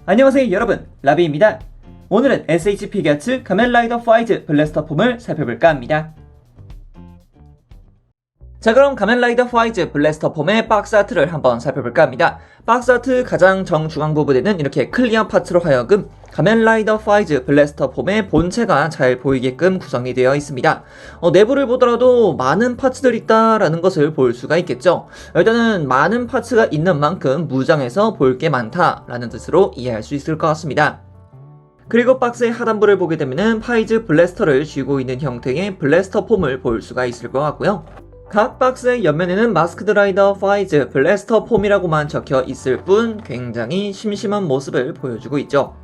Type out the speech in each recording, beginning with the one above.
안녕하세요 여러분, 라비입니다. 오늘은 SH 피겨츠 가면라이더 파이즈 블래스터 폼을 살펴볼까 합니다. 자, 그럼 가면라이더 파이즈 블래스터 폼의 박스 아트를 한번 살펴볼까 합니다. 박스 아트 가장 정중앙 부분에는 이렇게 클리어 파츠로 하여금 가면라이더 파이즈 블래스터 폼의 본체가 잘 보이게끔 구성이 되어 있습니다. 내부를 보더라도 많은 파츠들이 있다라는 것을 볼 수가 있겠죠. 일단은 많은 파츠가 있는 만큼 무장해서 볼 게 많다라는 뜻으로 이해할 수 있을 것 같습니다. 그리고 박스의 하단부를 보게 되면 파이즈 블래스터를 쥐고 있는 형태의 블래스터 폼을 볼 수가 있을 것 같고요. 각 박스의 옆면에는 마스크드 라이더 파이즈 블래스터 폼이라고만 적혀 있을 뿐 굉장히 심심한 모습을 보여주고 있죠.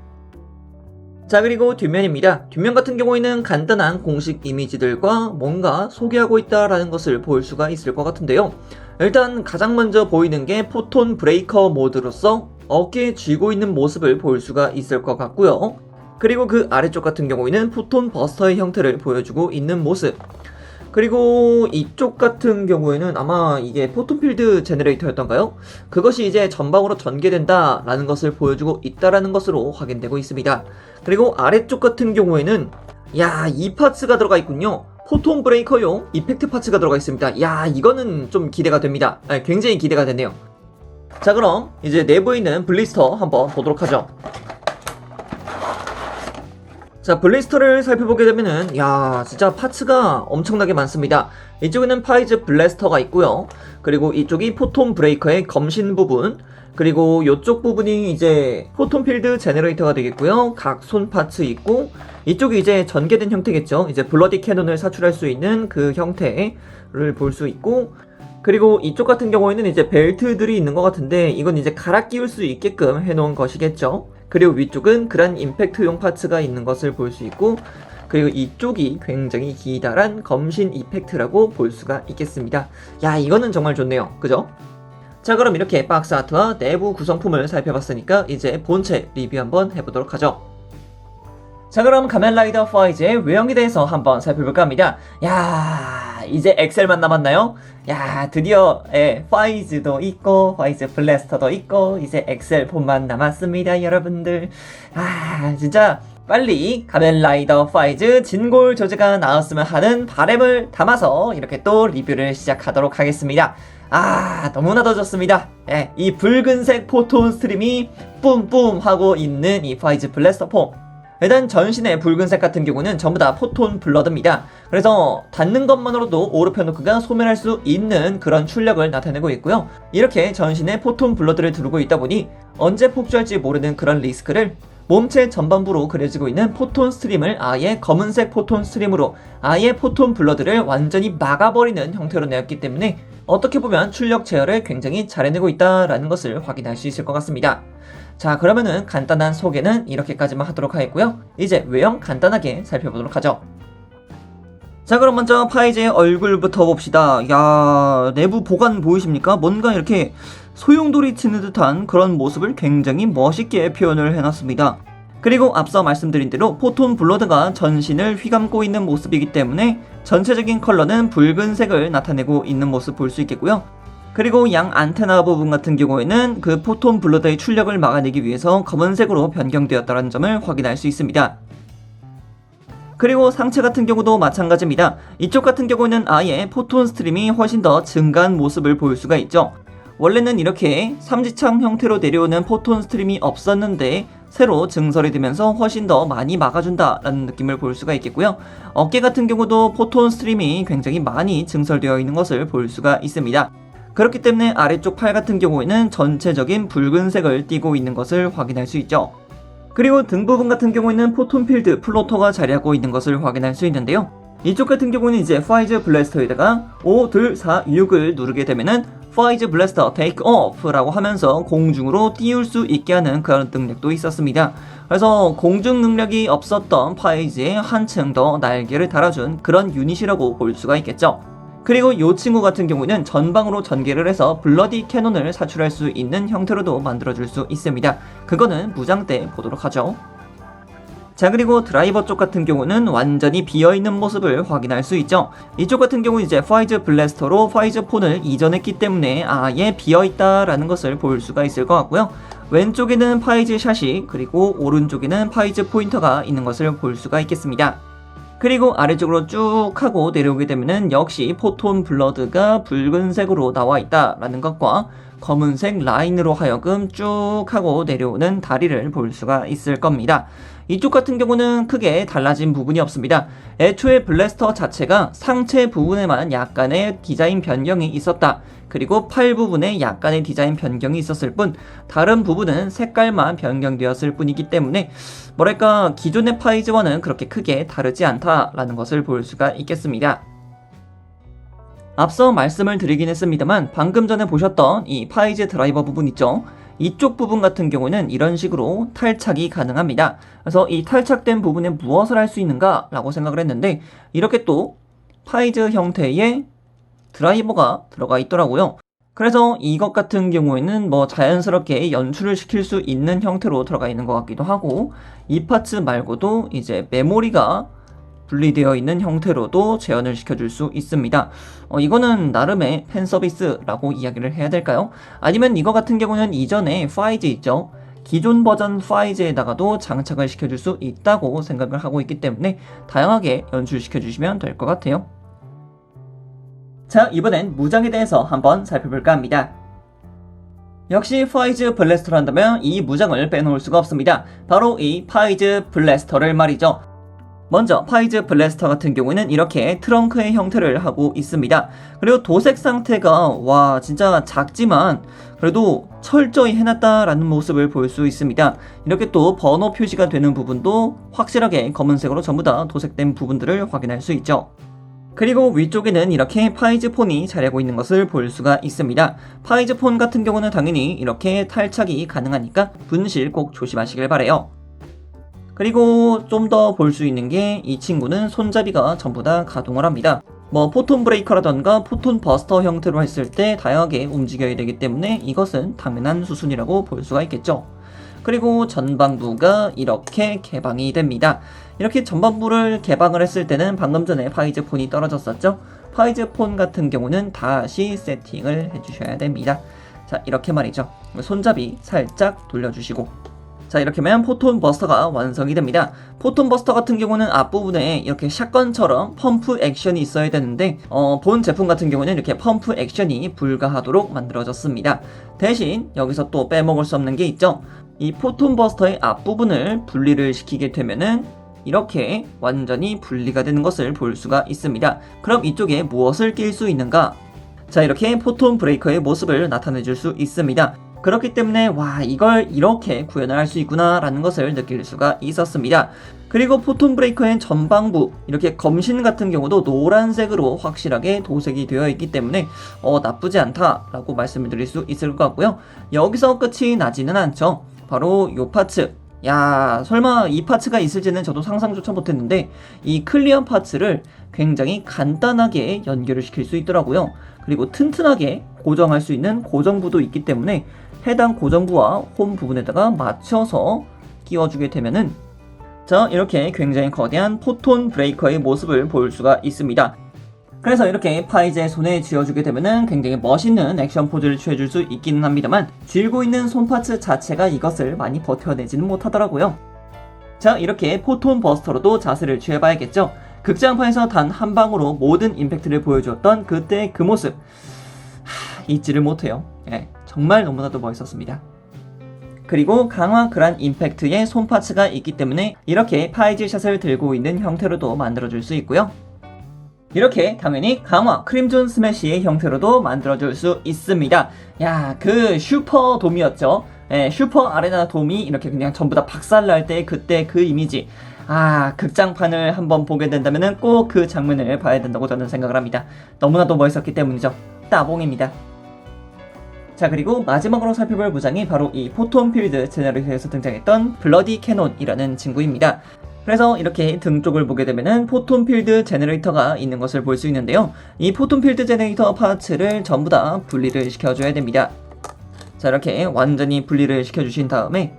자, 그리고 뒷면입니다. 뒷면 같은 경우에는 간단한 공식 이미지들과 뭔가 소개하고 있다라는 것을 볼 수가 있을 것 같은데요. 일단 가장 먼저 보이는 게 포톤 브레이커 모드로서 어깨에 쥐고 있는 모습을 볼 수가 있을 것 같고요. 그리고 그 아래쪽 같은 경우에는 포톤 버스터의 형태를 보여주고 있는 모습. 그리고 이쪽 같은 경우에는 아마 이게 포톤필드 제너레이터였던가요? 그것이 이제 전방으로 전개된다라는 것을 보여주고 있다라는 것으로 확인되고 있습니다. 그리고 아래쪽 같은 경우에는 이 파츠가 들어가 있군요. 포톤 브레이커용 이펙트 파츠가 들어가 있습니다. 이거는 좀 기대가 됩니다. 굉장히 기대가 되네요. 자, 그럼 이제 내부에 있는 블리스터 한번 보도록 하죠. 자, 블리스터를 살펴보게 되면은 진짜 파츠가 엄청나게 많습니다. 이쪽에는 파이즈 블래스터가 있고요. 그리고 이쪽이 포톤 브레이커의 검신 부분, 그리고 이쪽 부분이 이제 포톤 필드 제너레이터가 되겠고요. 각 손 파츠 있고, 이쪽이 이제 전개된 형태겠죠. 이제 블러디 캐논을 사출할 수 있는 그 형태를 볼 수 있고, 그리고 이쪽 같은 경우에는 이제 벨트들이 있는 것 같은데 이건 이제 갈아 끼울 수 있게끔 해놓은 것이겠죠. 그리고 위쪽은 그란 임팩트용 파츠가 있는 것을 볼 수 있고, 그리고 이쪽이 굉장히 기다란 검신 이펙트라고 볼 수가 있겠습니다. 이거는 정말 좋네요. 그죠? 자, 그럼 이렇게 박스 아트와 내부 구성품을 살펴봤으니까 이제 본체 리뷰 한번 해보도록 하죠. 자, 그럼 가면라이더 파이즈의 외형에 대해서 한번 살펴볼까 합니다. 이제 엑셀만 남았나요? 드디어 파이즈도 있고 파이즈 블래스터도 있고 이제 엑셀 폼만 남았습니다, 여러분들. 진짜 빨리 가면라이더 파이즈 진골 조제가 나왔으면 하는 바람을 담아서 이렇게 또 리뷰를 시작하도록 하겠습니다. 너무나도 좋습니다. 이 붉은색 포톤 스트림이 뿜뿜 하고 있는 이 파이즈 블래스터 폼. 일단 전신의 붉은색 같은 경우는 전부 다 포톤 블러드입니다. 그래서 닿는 것만으로도 오르페노크가 소멸할 수 있는 그런 출력을 나타내고 있고요. 이렇게 전신에 포톤 블러드를 두르고 있다 보니 언제 폭주할지 모르는 그런 리스크를 몸체 전반부로 그려지고 있는 포톤 스트림을 아예 검은색 포톤 스트림으로 아예 포톤 블러드를 완전히 막아버리는 형태로 내었기 때문에 어떻게 보면 출력 제어를 굉장히 잘 해내고 있다라는 것을 확인할 수 있을 것 같습니다. 자, 그러면은 간단한 소개는 이렇게까지만 하도록 하겠고요. 이제 외형 간단하게 살펴보도록 하죠. 자, 그럼 먼저 파이즈의 얼굴부터 봅시다. 내부 보관 보이십니까? 뭔가 이렇게 소용돌이 치는 듯한 그런 모습을 굉장히 멋있게 표현을 해놨습니다. 그리고 앞서 말씀드린 대로 포톤 블러드가 전신을 휘감고 있는 모습이기 때문에 전체적인 컬러는 붉은색을 나타내고 있는 모습 볼 수 있겠고요. 그리고 양 안테나 부분 같은 경우에는 그 포톤 블러드의 출력을 막아내기 위해서 검은색으로 변경되었다는 점을 확인할 수 있습니다. 그리고 상체 같은 경우도 마찬가지입니다. 이쪽 같은 경우는 아예 포톤 스트림이 훨씬 더 증가한 모습을 볼 수가 있죠. 원래는 이렇게 삼지창 형태로 내려오는 포톤 스트림이 없었는데 새로 증설이 되면서 훨씬 더 많이 막아준다라는 느낌을 볼 수가 있겠고요. 어깨 같은 경우도 포톤 스트림이 굉장히 많이 증설되어 있는 것을 볼 수가 있습니다. 그렇기 때문에 아래쪽 팔 같은 경우에는 전체적인 붉은색을 띠고 있는 것을 확인할 수 있죠. 그리고 등 부분 같은 경우에는 포톤필드 플로터가 자리하고 있는 것을 확인할 수 있는데요. 이쪽 같은 경우는 이제 파이즈 블래스터에다가 5, 2, 4, 6을 누르게 되면은 파이즈 블래스터 테이크 오프라고 하면서 공중으로 띄울 수 있게 하는 그런 능력도 있었습니다. 그래서 공중 능력이 없었던 파이즈에 한층 더 날개를 달아준 그런 유닛이라고 볼 수가 있겠죠. 그리고 이 친구 같은 경우는 전방으로 전개를 해서 블러디 캐논을 사출할 수 있는 형태로도 만들어줄 수 있습니다. 그거는 무장 때 보도록 하죠. 자, 그리고 드라이버 쪽 같은 경우는 완전히 비어있는 모습을 확인할 수 있죠. 이쪽 같은 경우 이제 파이즈 블래스터로 파이즈 폰을 이전했기 때문에 아예 비어있다라는 것을 볼 수가 있을 것 같고요. 왼쪽에는 파이즈 샷이, 그리고 오른쪽에는 파이즈 포인터가 있는 것을 볼 수가 있겠습니다. 그리고 아래쪽으로 쭉 하고 내려오게 되면은 역시 포톤 블러드가 붉은색으로 나와 있다라는 것과 검은색 라인으로 하여금 쭉 하고 내려오는 다리를 볼 수가 있을 겁니다. 이쪽 같은 경우는 크게 달라진 부분이 없습니다. 애초에 블래스터 자체가 상체 부분에만 약간의 디자인 변경이 있었다. 그리고 팔 부분에 약간의 디자인 변경이 있었을 뿐, 다른 부분은 색깔만 변경되었을 뿐이기 때문에 뭐랄까 기존의 파이즈와는 그렇게 크게 다르지 않다라는 것을 볼 수가 있겠습니다. 앞서 말씀을 드리긴 했습니다만 방금 전에 보셨던 이 파이즈 드라이버 부분 있죠? 이쪽 부분 같은 경우는 이런 식으로 탈착이 가능합니다. 그래서 이 탈착된 부분에 무엇을 할 수 있는가 라고 생각을 했는데, 이렇게 또 파이즈 형태의 드라이버가 들어가 있더라고요. 그래서 이것 같은 경우에는 뭐 자연스럽게 연출을 시킬 수 있는 형태로 들어가 있는 것 같기도 하고, 이 파츠 말고도 이제 메모리가 분리되어 있는 형태로도 재현을 시켜줄 수 있습니다. 이거는 나름의 팬 서비스라고 이야기를 해야 될까요? 아니면 이거 같은 경우는 이전에 파이즈 있죠? 기존 버전 파이즈에다가도 장착을 시켜줄 수 있다고 생각을 하고 있기 때문에 다양하게 연출시켜주시면 될 것 같아요. 자, 이번엔 무장에 대해서 한번 살펴볼까 합니다. 역시 파이즈 블래스터를 한다면 이 무장을 빼놓을 수가 없습니다. 바로 이 파이즈 블래스터를 말이죠. 먼저 파이즈 블래스터 같은 경우에는 이렇게 트렁크의 형태를 하고 있습니다. 그리고 도색 상태가 와 진짜 작지만 그래도 철저히 해놨다라는 모습을 볼 수 있습니다. 이렇게 또 번호 표시가 되는 부분도 확실하게 검은색으로 전부 다 도색된 부분들을 확인할 수 있죠. 그리고 위쪽에는 이렇게 파이즈 폰이 자리하고 있는 것을 볼 수가 있습니다. 파이즈 폰 같은 경우는 당연히 이렇게 탈착이 가능하니까 분실 꼭 조심하시길 바래요. 그리고 좀 더 볼 수 있는 게 이 친구는 손잡이가 전부 다 가동을 합니다. 뭐 포톤 브레이커라던가 포톤 버스터 형태로 했을 때 다양하게 움직여야 되기 때문에 이것은 당연한 수순이라고 볼 수가 있겠죠. 그리고 전방부가 이렇게 개방이 됩니다. 이렇게 전방부를 개방을 했을 때는 방금 전에 파이즈 폰이 떨어졌었죠. 파이즈 폰 같은 경우는 다시 세팅을 해주셔야 됩니다. 자, 이렇게 말이죠. 손잡이 살짝 돌려주시고, 자, 이렇게 하면 포톤 버스터가 완성이 됩니다. 포톤 버스터 같은 경우는 앞부분에 이렇게 샷건처럼 펌프 액션이 있어야 되는데 본 제품 같은 경우는 이렇게 펌프 액션이 불가하도록 만들어졌습니다. 대신 여기서 또 빼먹을 수 없는 게 있죠. 이 포톤 버스터의 앞부분을 분리를 시키게 되면은 이렇게 완전히 분리가 되는 것을 볼 수가 있습니다. 그럼 이쪽에 무엇을 낄 수 있는가? 자, 이렇게 포톤 브레이커의 모습을 나타내 줄 수 있습니다. 그렇기 때문에 와 이걸 이렇게 구현을 할 수 있구나 라는 것을 느낄 수가 있었습니다. 그리고 포톤 브레이커의 전방부 이렇게 검신 같은 경우도 노란색으로 확실하게 도색이 되어 있기 때문에 나쁘지 않다 라고 말씀을 드릴 수 있을 것 같고요. 여기서 끝이 나지는 않죠. 바로 요 파츠, 야 설마 이 파츠가 있을지는 저도 상상조차 못했는데 이 클리어 파츠를 굉장히 간단하게 연결을 시킬 수 있더라고요. 그리고 튼튼하게 고정할 수 있는 고정부도 있기 때문에 해당 고정부와 홈 부분에다가 맞춰서 끼워주게 되면은 자 이렇게 굉장히 거대한 포톤 브레이커의 모습을 볼 수가 있습니다. 그래서 이렇게 파이즈의 손에 쥐어주게 되면은 굉장히 멋있는 액션 포즈를 취해줄 수 있기는 합니다만 쥐고 있는 손 파츠 자체가 이것을 많이 버텨내지는 못하더라고요. 자 이렇게 포톤 버스터로도 자세를 취해봐야겠죠. 극장판에서 단 한 방으로 모든 임팩트를 보여주었던 그때의 그 모습 잊지를 못해요. 정말 너무나도 멋있었습니다. 그리고 강화 그란 임팩트의 손 파츠가 있기 때문에 이렇게 파이즈 샷을 들고 있는 형태로도 만들어줄 수 있고요. 이렇게 당연히 강화 크림존 스매시의 형태로도 만들어줄 수 있습니다. 야, 그 슈퍼 돔이었죠. 슈퍼 아레나 돔이 이렇게 그냥 전부 다 박살날 때 그때 그 이미지. 극장판을 한번 보게 된다면 꼭 그 장면을 봐야 된다고 저는 생각을 합니다. 너무나도 멋있었기 때문이죠. 따봉입니다. 자 그리고 마지막으로 살펴볼 무장이 바로 이 포톤 필드 제너레이터에서 등장했던 블러디 캐논이라는 친구입니다. 그래서 이렇게 등 쪽을 보게 되면은 포톤 필드 제너레이터가 있는 것을 볼 수 있는데요. 이 포톤 필드 제너레이터 파츠를 전부 다 분리를 시켜줘야 됩니다. 자 이렇게 완전히 분리를 시켜주신 다음에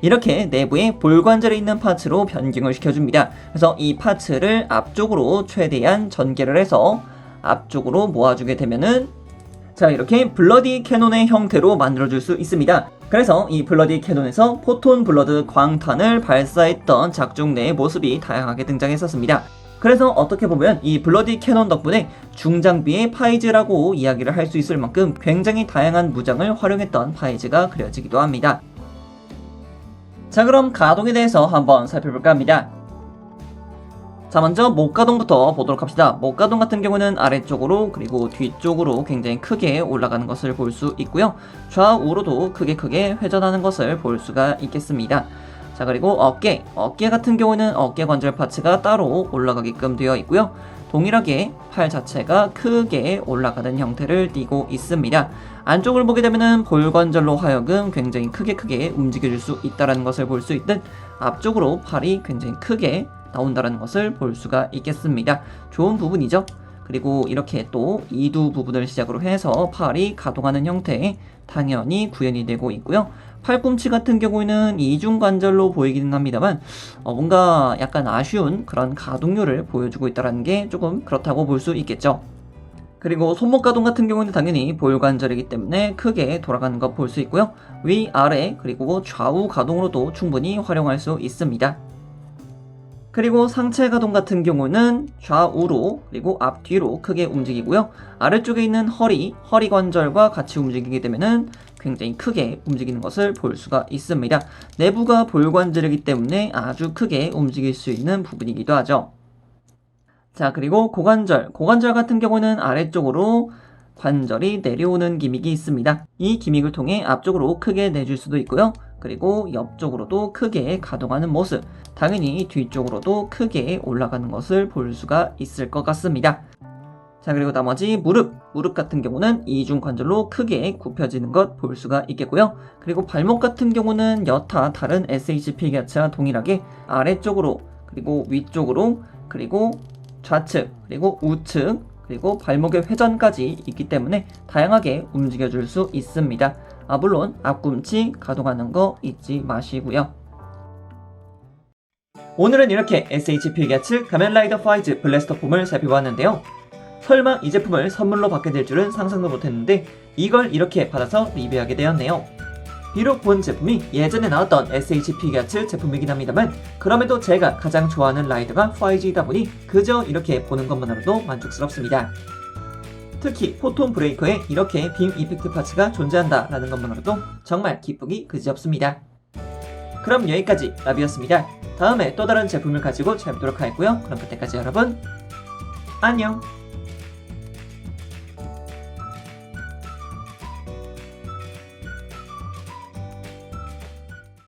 이렇게 내부에 볼관절에 있는 파츠로 변경을 시켜줍니다. 그래서 이 파츠를 앞쪽으로 최대한 전개를 해서 앞쪽으로 모아주게 되면은 자, 이렇게 블러디 캐논의 형태로 만들어줄 수 있습니다. 그래서 이 블러디 캐논에서 포톤 블러드 광탄을 발사했던 작중대의 모습이 다양하게 등장했었습니다. 그래서 어떻게 보면 이 블러디 캐논 덕분에 중장비의 파이즈라고 이야기를 할 수 있을 만큼 굉장히 다양한 무장을 활용했던 파이즈가 그려지기도 합니다. 자, 그럼 가동에 대해서 한번 살펴볼까 합니다. 자, 먼저 목가동부터 보도록 합시다. 목가동 같은 경우는 아래쪽으로 그리고 뒤쪽으로 굉장히 크게 올라가는 것을 볼 수 있고요. 좌우로도 크게 회전하는 것을 볼 수가 있겠습니다. 자, 그리고 어깨 같은 경우는 어깨 관절 파츠가 따로 올라가게끔 되어 있고요. 동일하게 팔 자체가 크게 올라가는 형태를 띠고 있습니다. 안쪽을 보게 되면은 볼관절로 하여금 굉장히 크게 움직여줄 수 있다는 것을 볼 수 있듯 앞쪽으로 팔이 굉장히 크게 나온다는 것을 볼 수가 있겠습니다. 좋은 부분이죠. 그리고 이렇게 또 이두 부분을 시작으로 해서 팔이 가동하는 형태에 당연히 구현이 되고 있고요. 팔꿈치 같은 경우에는 이중관절로 보이기는 합니다만 뭔가 약간 아쉬운 그런 가동률을 보여주고 있다는 게 조금 그렇다고 볼 수 있겠죠. 그리고 손목 가동 같은 경우는 당연히 볼관절이기 때문에 크게 돌아가는 거 볼 수 있고요. 위, 아래, 그리고 좌우 가동으로도 충분히 활용할 수 있습니다. 그리고 상체 가동 같은 경우는 좌우로 그리고 앞뒤로 크게 움직이고요. 아래쪽에 있는 허리 관절과 같이 움직이게 되면은 굉장히 크게 움직이는 것을 볼 수가 있습니다. 내부가 볼관절이기 때문에 아주 크게 움직일 수 있는 부분이기도 하죠. 자, 그리고 고관절 같은 경우는 아래쪽으로 관절이 내려오는 기믹이 있습니다. 이 기믹을 통해 앞쪽으로 크게 내줄 수도 있고요. 그리고 옆쪽으로도 크게 가동하는 모습, 당연히 뒤쪽으로도 크게 올라가는 것을 볼 수가 있을 것 같습니다. 자, 그리고 나머지 무릎 같은 경우는 이중관절로 크게 굽혀지는 것 볼 수가 있겠고요. 그리고 발목 같은 경우는 여타 다른 SHP 기아츠와 동일하게 아래쪽으로 그리고 위쪽으로 그리고 좌측 그리고 우측 그리고 발목의 회전까지 있기 때문에 다양하게 움직여줄 수 있습니다. 물론 앞꿈치 가동하는 거 잊지 마시고요. 오늘은 이렇게 SHP 기아츠 가면라이더 파이즈 블래스터 폼을 살펴봤는데요. 설마 이 제품을 선물로 받게 될 줄은 상상도 못했는데 이걸 이렇게 받아서 리뷰하게 되었네요. 비록 본 제품이 예전에 나왔던 SHP 기아츠 제품이긴 합니다만 그럼에도 제가 가장 좋아하는 라이더가 5G이다 보니 그저 이렇게 보는 것만으로도 만족스럽습니다. 특히 포톤 브레이커에 이렇게 빔 이펙트 파츠가 존재한다 라는 것만으로도 정말 기쁘기 그지없습니다. 그럼 여기까지 라비였습니다. 다음에 또 다른 제품을 가지고 찾아뵙도록 하겠고요. 그럼 그때까지 여러분 안녕.